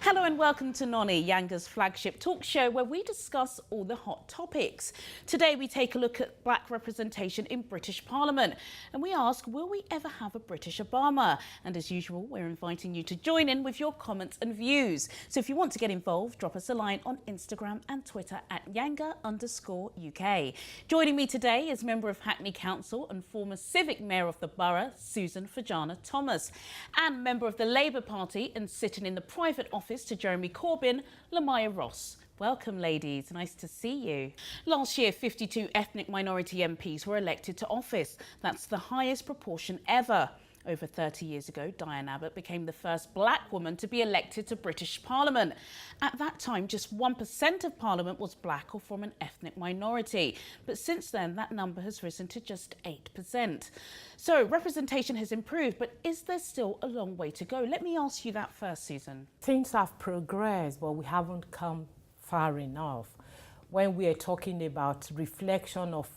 Hello and welcome to Noni, YANGA's flagship talk show where we discuss all the hot topics. Today we take a look at black representation in British Parliament and we ask, will we ever have a British Obama? And as usual, we're inviting you to join in with your comments and views. So if you want to get involved, drop us a line on Instagram and Twitter at YANGA_UK. Joining me today is member of Hackney Council and former Civic Mayor of the Borough, Susan Fajana-Thomas, and member of the Labour Party and sitting in the private office to Jeremy Corbyn, Ross. Welcome, ladies. Nice to see you. Last year, 52 ethnic minority MPs were elected to office. That's the highest proportion ever. Over 30 years ago, Diane Abbott became the first black woman to be elected to British Parliament. At that time, just 1% of Parliament was black or from an ethnic minority. But since then, that number has risen to just 8%. So representation has improved, but is there still a long way to go? Let me ask you that first, Susan. Things have progressed, but we haven't come far enough. When we are talking about reflection of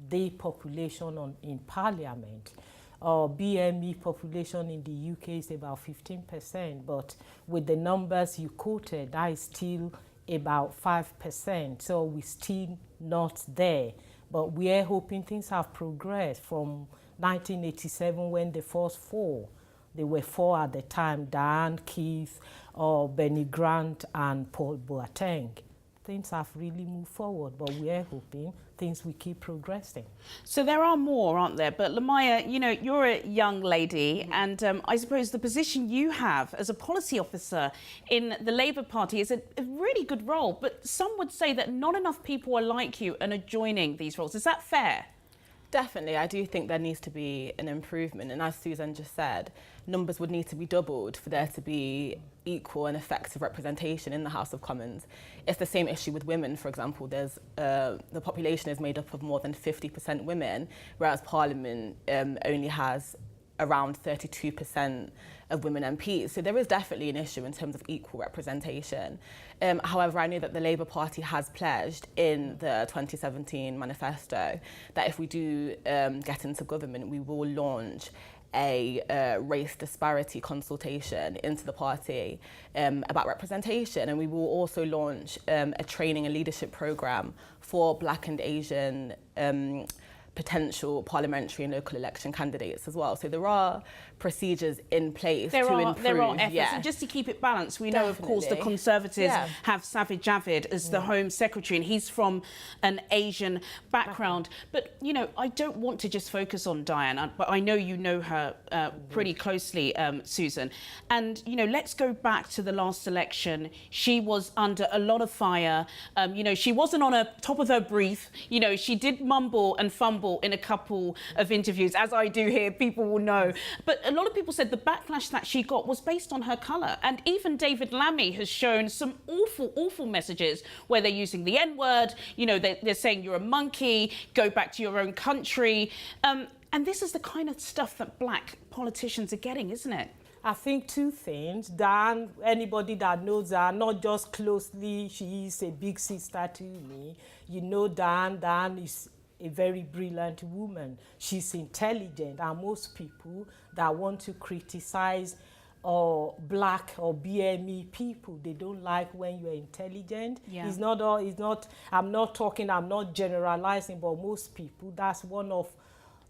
the population in Parliament, BME population in the UK is about 15%, but with the numbers you quoted, that is still about 5%. So we're still not there. But we are hoping things have progressed from 1987 when the first four, there were four at the time, Diane, Keith, Benny Grant and Paul Boateng. Things have really moved forward, but we are hoping things will keep progressing. So there are more, aren't there? But Lamaya, you know, you're a young lady, and I suppose the position you have as a policy officer in the Labour Party is a really good role, but some would say that not enough people are like you and are joining these roles. Is that fair? Definitely, I do think there needs to be an improvement, and as Susan just said, numbers would need to be doubled for there to be equal and effective representation in the House of Commons. It's the same issue with women, for example. There's the population is made up of more than 50% women, whereas Parliament only has around 32% of women MPs. So there is definitely an issue in terms of equal representation. However, I know that the Labour Party has pledged in the 2017 manifesto that if we do get into government, we will launch a race disparity consultation into the party about representation, and we will also launch a training and leadership programme for Black and Asian potential parliamentary and local election candidates as well. So there are procedures in place to improve. There are efforts. Yeah. And just to keep it balanced, we know, of course, the Conservatives have Sajid Javid as the Home Secretary, and he's from an Asian background. But, you know, I don't want to just focus on Diane, but I know you know her pretty closely, Susan. And, you know, let's go back to the last election. She was under a lot of fire. You know, she wasn't on a top of her brief. You know, she did mumble and fumble in a couple of interviews, as I do here, people will know. But a lot of people said the backlash that she got was based on her colour. And even David Lammy has shown some awful, awful messages where they're using the N-word, you know, they're saying you're a monkey, go back to your own country. And this is the kind of stuff that black politicians are getting, isn't it? I think two things. Diane, anybody that knows her, not just closely, she is a big sister to me. You know Diane is a very brilliant woman. She's intelligent, and most people that want to criticize black or BME people, they don't like when you're intelligent. Yeah. It's not, I'm not generalizing, but most people, that's one of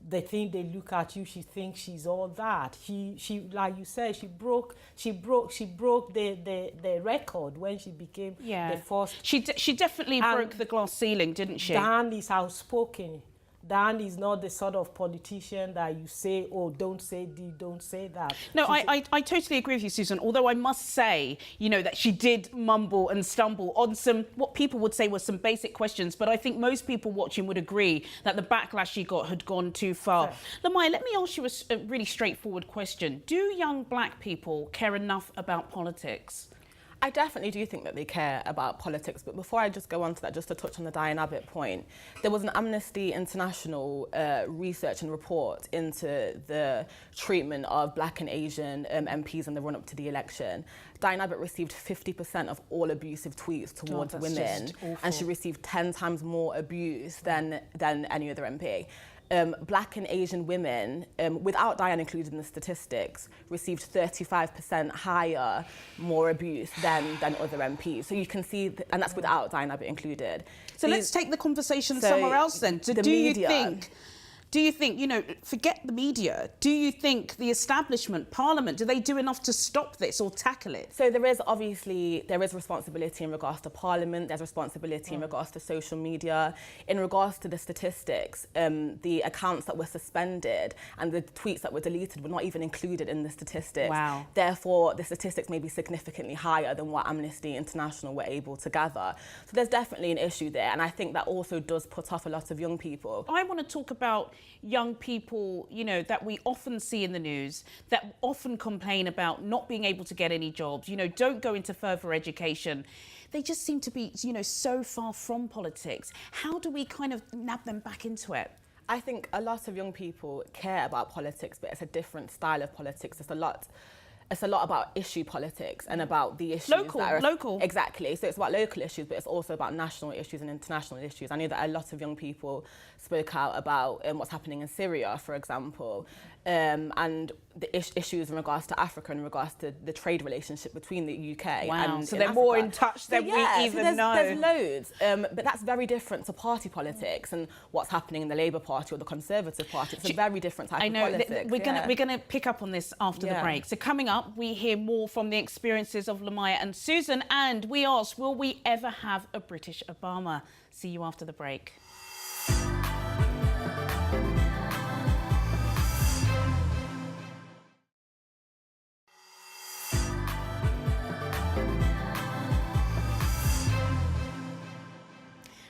the thing they look at you, she thinks she's all that. She like you said, she broke the record when she became the first. She definitely broke the glass ceiling, didn't she? Dan is outspoken. Dan is not the sort of politician that you say, oh, don't say this, don't say that. No, I totally agree with you, Susan, although I must say, you know, that she did mumble and stumble on some, what people would say were some basic questions, but I think most people watching would agree that the backlash she got had gone too far. Sure. Lamaya, let me ask you a really straightforward question. Do young black people care enough about politics? I definitely do think that they care about politics, but before I just go on to that, just to touch on the Diane Abbott point, there was an Amnesty International research and report into the treatment of Black and Asian MPs in the run-up to the election. Diane Abbott received 50% of all abusive tweets towards women, and she received 10 times more abuse than any other MP. Black and Asian women, without Diane included in the statistics, received 35% higher, more abuse than other MPs. So you can see, and that's without Diane Abbott included. So let's take the conversation somewhere else then. So do you think, you know, forget the media, do you think the establishment, Parliament, do they do enough to stop this or tackle it? So there is responsibility in regards to Parliament, there's responsibility in regards to social media. In regards to the statistics, the accounts that were suspended and the tweets that were deleted were not even included in the statistics. Wow. Therefore, the statistics may be significantly higher than what Amnesty International were able to gather. So there's definitely an issue there, and I think that also does put off a lot of young people. I want to talk about young people, you know, that we often see in the news, that often complain about not being able to get any jobs, you know, don't go into further education. They just seem to be, you know, so far from politics. How do we kind of nab them back into it? I think a lot of young people care about politics, but it's a different style of politics. It's a lot about issue politics and about the issues local. Exactly. So it's about local issues, but it's also about national issues and international issues. I know that a lot of young people spoke out about what's happening in Syria, for example, and the issues in regards to Africa, in regards to the trade relationship between the UK and so they're Africa. more in touch than we even know. There's loads, but that's very different to party politics and what's happening in the Labour Party or the Conservative Party. It's a very different type of politics. We're gonna pick up on this after the break. So coming up, we hear more from the experiences of Lamaya and Susan, and we ask, will we ever have a British Obama? See you after the break.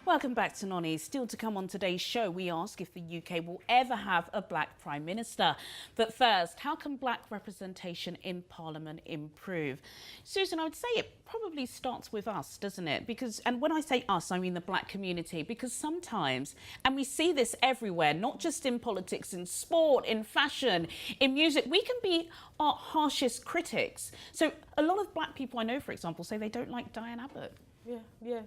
Welcome back to Noni. Still to come on today's show, we ask if the UK will ever have a black Prime Minister. But first, how can black representation in Parliament improve? Susan, I would say it probably starts with us, doesn't it? Because, and when I say us, I mean the black community, because sometimes, and we see this everywhere, not just in politics, in sport, in fashion, in music, we can be our harshest critics. So a lot of black people I know, for example, say they don't like Diane Abbott. Yeah.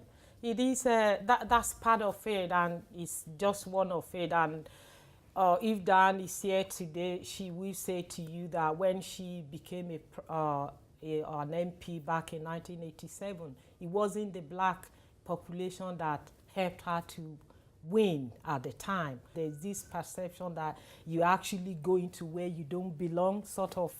It is, that's part of it, and it's just one of it. And if Dan is here today, she will say to you that when she became an MP back in 1987, it wasn't the black population that helped her to win at the time. There's this perception that you actually go into where you don't belong, sort of.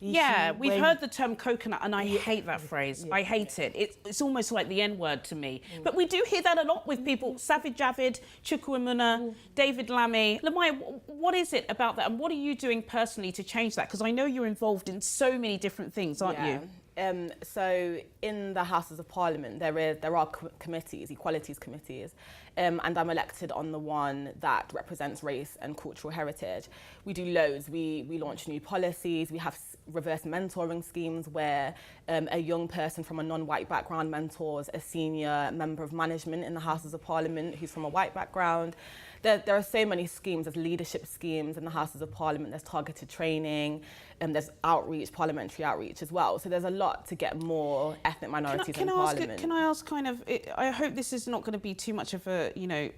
Yeah, we've heard the term coconut, and I hate that phrase. I hate it. It's almost like the N-word to me. But we do hear that a lot with people. Savage Javid, Chukwuemeka, David Lammy. Lamaya, what is it about that, and what are you doing personally to change that? Because I know you're involved in so many different things, aren't you? So in the Houses of Parliament, there are committees, equalities committees, and I'm elected on the one that represents race and cultural heritage. We do loads. We launch new policies. We have reverse mentoring schemes where a young person from a non-white background mentors a senior member of management in the Houses of Parliament who's from a white background. There are so many schemes. There's leadership schemes in the Houses of Parliament. There's targeted training, there's outreach, parliamentary outreach as well. So there's a lot to get more ethnic minorities in Parliament. Can I ask kind of, I hope this is not going to be too much of a, you know,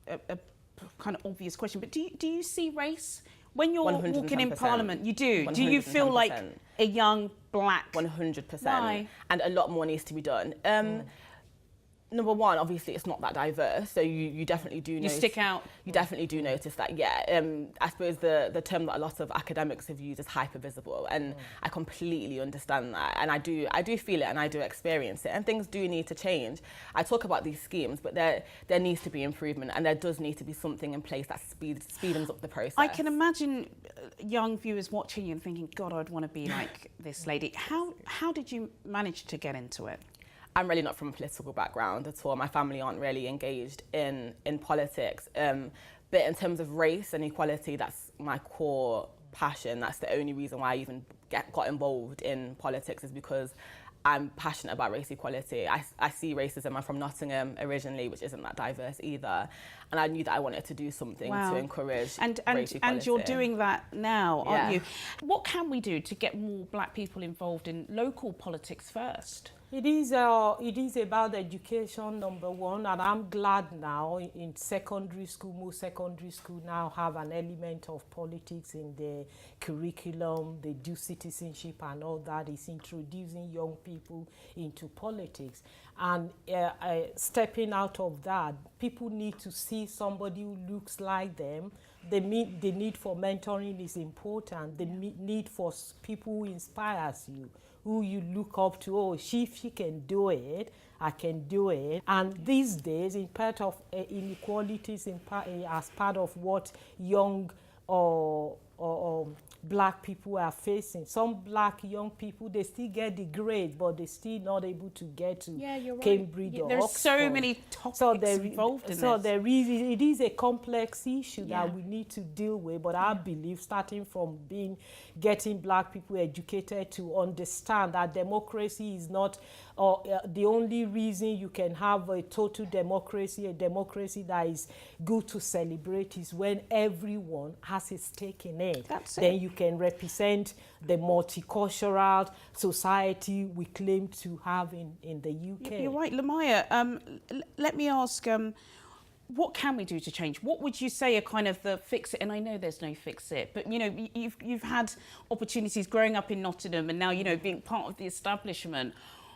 a kind of obvious question, but do you see race when you're 110%. Walking in Parliament? You do? 110%. Do you feel like a young black? 100%. Why? And a lot more needs to be done. Number one, obviously, it's not that diverse, so you definitely do notice. You stick out. You definitely do notice that, yeah. I suppose the term that a lot of academics have used is hypervisible, and I completely understand that, and I do feel it and I do experience it, and things do need to change. I talk about these schemes, but there needs to be improvement, and there does need to be something in place that speeds up the process. I can imagine young viewers watching you and thinking, God, I'd want to be like this lady. How did you manage to get into it? I'm really not from a political background at all. My family aren't really engaged in politics. But in terms of race and equality, that's my core passion. That's the only reason why I even got involved in politics, is because I'm passionate about race equality. I see racism. I'm from Nottingham originally, which isn't that diverse either. And I knew that I wanted to do something to encourage race equality. And you're doing that now, aren't you? What can we do to get more black people involved in local politics first? It is about education, number one, and I'm glad now in secondary school, most secondary school now have an element of politics in the curriculum. They do citizenship and all that. It's introducing young people into politics. And stepping out of that, people need to see somebody who looks like them. The need for mentoring is important. The need for people who inspires you, who you look up to. Oh, she can do it, I can do it. And these days, in part of inequalities, as part of what young black people are facing. Some black young people, they still get the grades, but they're still not able to get to Cambridge or There's Oxford. so many topics involved in this. It is a complex issue that we need to deal with, but I believe starting from getting black people educated to understand that democracy is not the only reason you can have a total democracy, a democracy that is good to celebrate, is when everyone has a stake in it. Then you can represent the multicultural society we claim to have in the UK. You're right, Lamaya. Let me ask, what can we do to change? What would you say are kind of the fix it? And I know there's no fix it, but you know, you've had opportunities growing up in Nottingham and now, you know, being part of the establishment.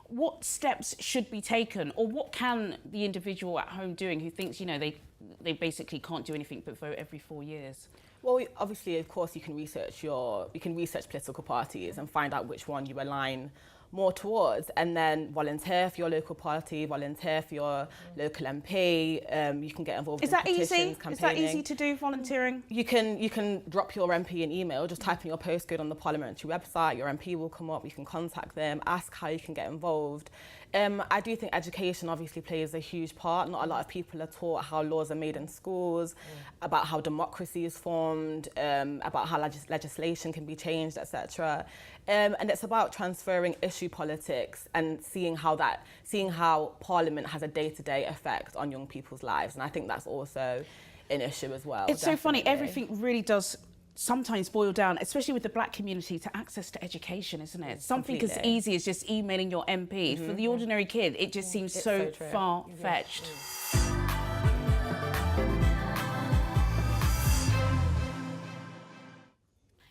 What steps should be taken, or what can the individual at home doing who thinks, you know, they basically can't do anything but vote every 4 years? Well, obviously, of course, you can research political parties and find out which one you align more towards, and then volunteer for your local party, volunteer for your local MP. You can get involved in petitions, campaigning. Is that easy to do, volunteering? You can drop your MP an email, just type in your postcode on the parliamentary website, your MP will come up, you can contact them, ask how you can get involved. I do think education obviously plays a huge part. Not a lot of people are taught how laws are made in schools, about how democracy is formed, about how legislation can be changed, etc. And it's about transferring issue politics and seeing how Parliament has a day-to-day effect on young people's lives. And I think that's also an issue as well. It's so funny, everything really does sometimes boil down, especially with the black community, to access to education, isn't it? Something as easy as just emailing your MP. For the ordinary kid, it just seems so far-fetched.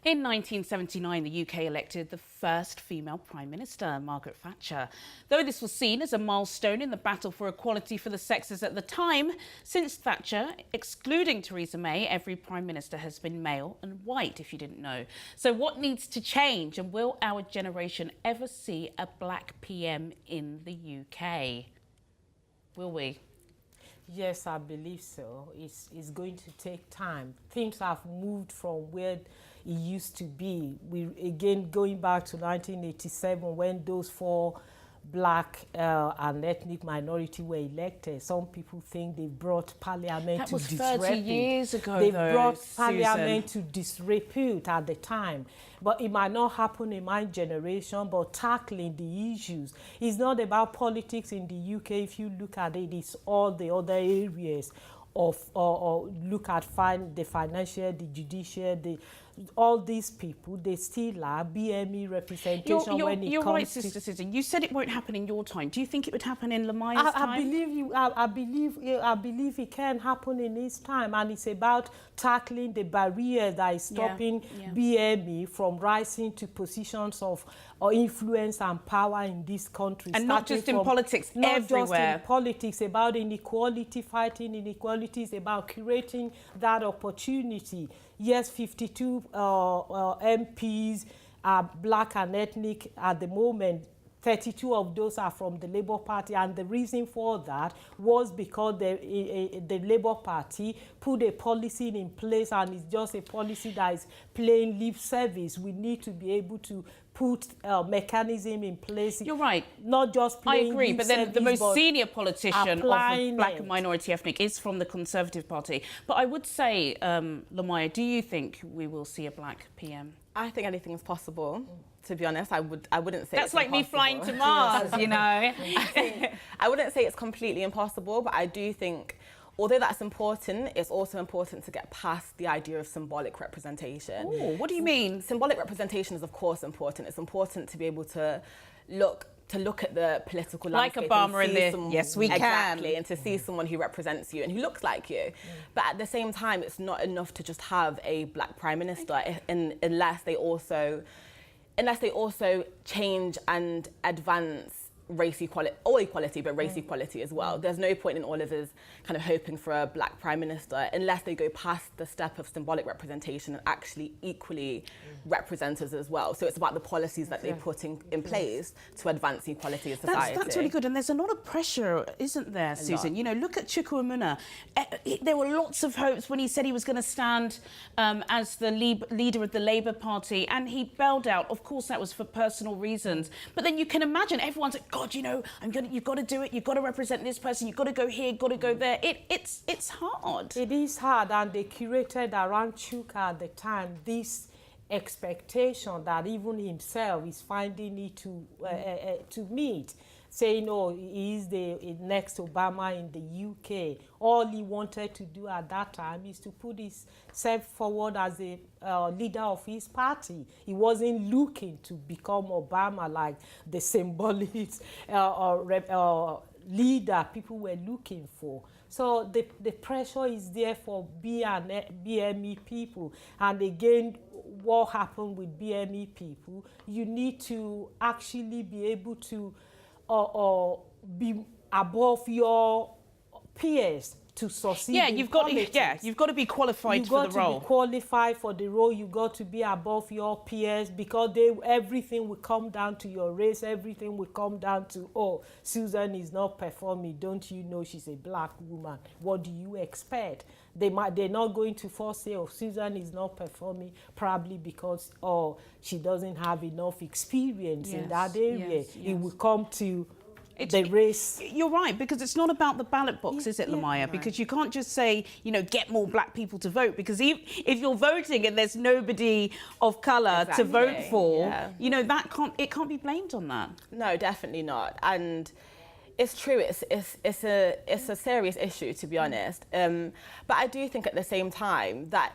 In 1979, the UK elected the first female Prime Minister, Margaret Thatcher. Though this was seen as a milestone in the battle for equality for the sexes at the time, since Thatcher, excluding Theresa May, every Prime Minister has been male and white, if you didn't know. So what needs to change, and will our generation ever see a black PM in the UK? Will we? Yes, I believe so. It's going to take time. Things have moved from where it used to be. Again, going back to 1987, when those 4 black and ethnic minority were elected, some people think they brought parliament to disrepute. That was 30 years ago, They though, brought Susan. parliament to disrepute at the time. But it might not happen in my generation, but tackling the issues. It's not about politics in the UK. If you look at it, it's all the other areas of, or look at the financial, the judicial, all these people, they still are BME representation when it comes to... You're right, Sister Susan. You said it won't happen in your time. Do you think it would happen in Lamaya's time? I believe it can happen in his time, and it's about tackling the barrier that is stopping BME from rising to positions of influence and power in this country. And not just in politics, everywhere. Not just in politics, about inequality, fighting inequalities, about creating that opportunity. Yes, 52 MPs are black and ethnic at the moment. 32 of those are from the Labour Party, and the reason for that was because the Labour Party put a policy in place, and it's just a policy that is playing lip service. We need to be able to put a mechanism in place. You're right. Not just playing I agree, lip but then the service, most senior politician of the black it. and minority ethnic is from the Conservative Party. But I would say, Lamaya, do you think we will see a black PM? I think anything is possible. To be honest, I wouldn't say that's it's like impossible. me flying to Mars, you know. I wouldn't say it's completely impossible, but I do think, although that's important, it's also important to get past the idea of symbolic representation. Ooh, what do you mean? Symbolic representation is, of course, important. It's important to be able to look to look at the political like landscape. Obama and in see there. someone, Yes, we exactly, can. and to see someone who represents you and who looks like you. But at the same time, it's not enough to just have a black prime minister unless they also change and advance race equality, or equality, but race equality as well. There's no point in all of us kind of hoping for a black prime minister unless they go past the step of symbolic representation and actually equally represent us as well. So it's about the policies that they put in place to advance equality in society. That's really good. And there's a lot of pressure, isn't there, Susan? You know, look at Chukwuemeka. There were lots of hopes when he said he was going to stand as the leader of the Labour Party, and he bailed out. Of course, that was for personal reasons. But then you can imagine everyone's like, God, you know, you've got to do it. You've got to represent this person. You've got to go here, got to go there. It's hard. It is hard, and they curated around Chuka at the time this expectation that even himself is finding it to meet, saying, oh, he is the next Obama in the UK. All he wanted to do at that time is to put himself forward as a leader of his party. He wasn't looking to become Obama like the symbolic leader people were looking for. So the pressure is there for BME people. And again, what happened with BME people, you need to actually be able to be above your peers to succeed. Yeah, you've got to be qualified for the role. You've got to be qualified for the role. You've got to be above your peers, because everything will come down to your race. Everything will come down to, oh, Susan is not performing. Don't you know she's a black woman? What do you expect? They're not going to first say, oh, Susan is not performing, probably because, oh, she doesn't have enough experience in that area. It will come to the race. You're right, because it's not about the ballot box, is it, Lamaya? Right. Because you can't just say, you know, get more black people to vote, because if you're voting and there's nobody of colour to vote for, you know, it can't be blamed on that. No, definitely not. And it's true, it's a serious issue, to be honest. But I do think at the same time that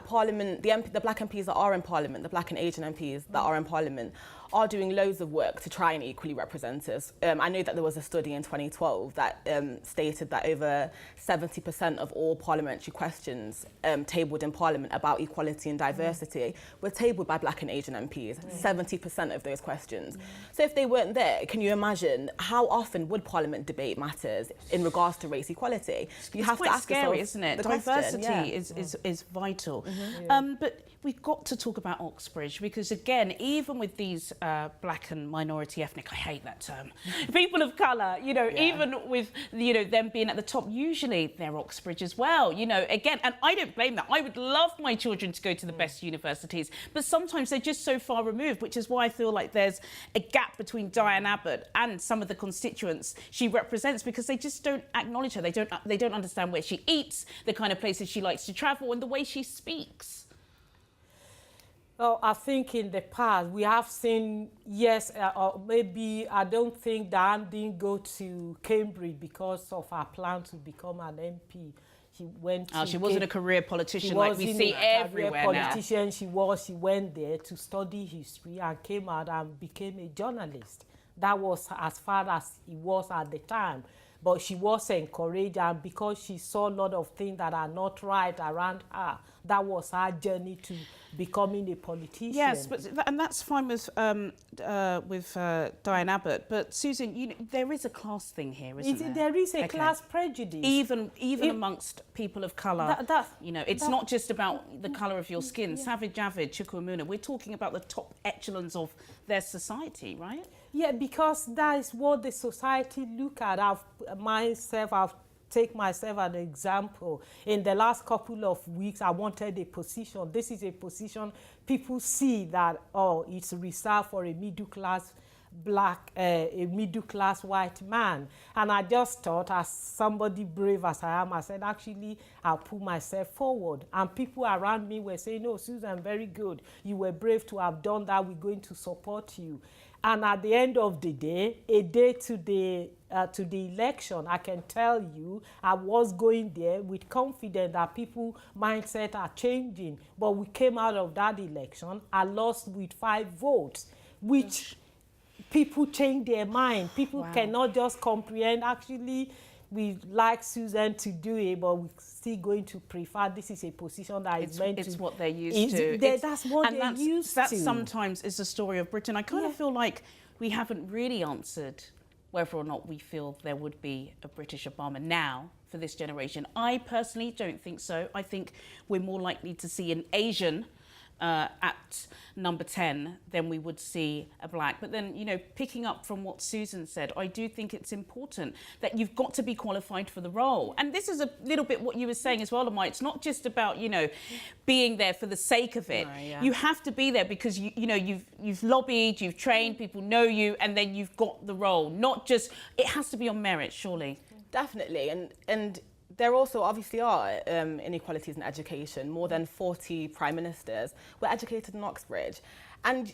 Parliament, the black MPs that are in Parliament, the black and Asian MPs that are in Parliament, are doing loads of work to try and equally represent us. I know that there was a study in 2012 that stated that over 70% of all parliamentary questions tabled in Parliament about equality and diversity were tabled by black and Asian MPs, 70% of those questions. So if they weren't there, can you imagine how often would Parliament debate matters in regards to race equality? You have to ask scary, yourself, isn't it? Diversity is vital. But we've got to talk about Oxbridge, because again, even with these black and minority ethnic, I hate that term, people of colour, you know, even with, you know, them being at the top, usually they're Oxbridge as well, you know, again, and I don't blame that. I would love my children to go to the best universities, but sometimes they're just so far removed, which is why I feel like there's a gap between Diane Abbott and some of the constituents she represents, because they just don't acknowledge her. They don't understand where she eats, the kind of places she likes to travel, and the way she speaks. Well, I think in the past we have seen, yes, or maybe I don't think Diane didn't go to Cambridge because of her plan to become an MP. She went to she wasn't a career politician like we see everywhere now. She went there to study history and came out and became a journalist. That was as far as it was at the time. But she was encouraged, and because she saw a lot of things that are not right around her, that was her journey to becoming a politician. Yes, and that's fine with Diane Abbott. But Susan, you know, there is a class thing here, isn't there? There is a class prejudice, even amongst people of colour. You know, it's not just about the colour of your skin. Savage Javid, Chukwuemeka, we're talking about the top echelons of their society, right? Yeah, because that is what the society look at. I'll take myself as an example. In the last couple of weeks, I wanted a position. This is a position people see that, oh, it's reserved for a middle-class a middle-class white man. And I just thought, as somebody brave as I am, I said, actually, I'll put myself forward. And people around me were saying, no, Susan, very good. You were brave to have done that. We're going to support you. And at the end of the day, a day to the election, I can tell you, I was going there with confidence that people's mindset are changing. But we came out of that election, I lost with 5 votes, which people change their mind. People cannot just comprehend, actually, we like Susan to do it, but we're still going to prefer this is a position that is meant to... It's what they're used to. That's what they're used to. That sometimes is the story of Britain. I kind of feel like we haven't really answered whether or not we feel there would be a British Obama now for this generation. I personally don't think so. I think we're more likely to see an Asian at number 10 than we would see a black. But then, you know, picking up from what Susan said, I do think it's important that you've got to be qualified for the role. And this is a little bit what you were saying as well, Amai. It's not just about, you know, being there for the sake of it. No, you have to be there because, you know, you've lobbied, you've trained, people know you, and then you've got the role. Not just, it has to be on merit, surely. Definitely. And there also obviously are inequalities in education. More than 40 prime ministers were educated in Oxbridge. And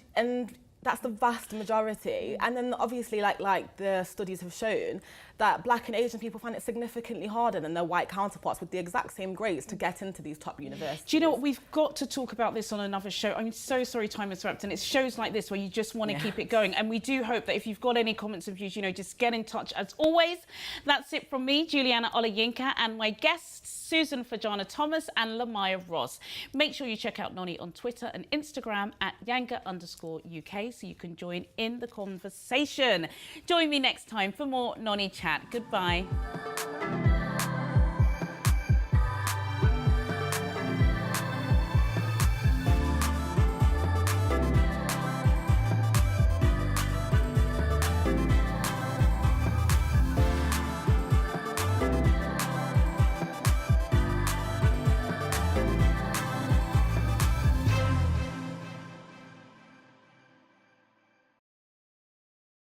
that's the vast majority. And then obviously, like the studies have shown, that black and Asian people find it significantly harder than their white counterparts with the exact same grades to get into these top universities. Do you know what? We've got to talk about this on another show. I'm so sorry time is wrapped, and it's shows like this where you just want to keep it going. And we do hope that if you've got any comments and views, you know, just get in touch as always. That's it from me, Juliana Olayinka, and my guests, Susan Fajana-Thomas and Lamaya Ross. Make sure you check out Noni on Twitter and Instagram at YANGA_UK so you can join in the conversation. Join me next time for more Noni Chat. Goodbye.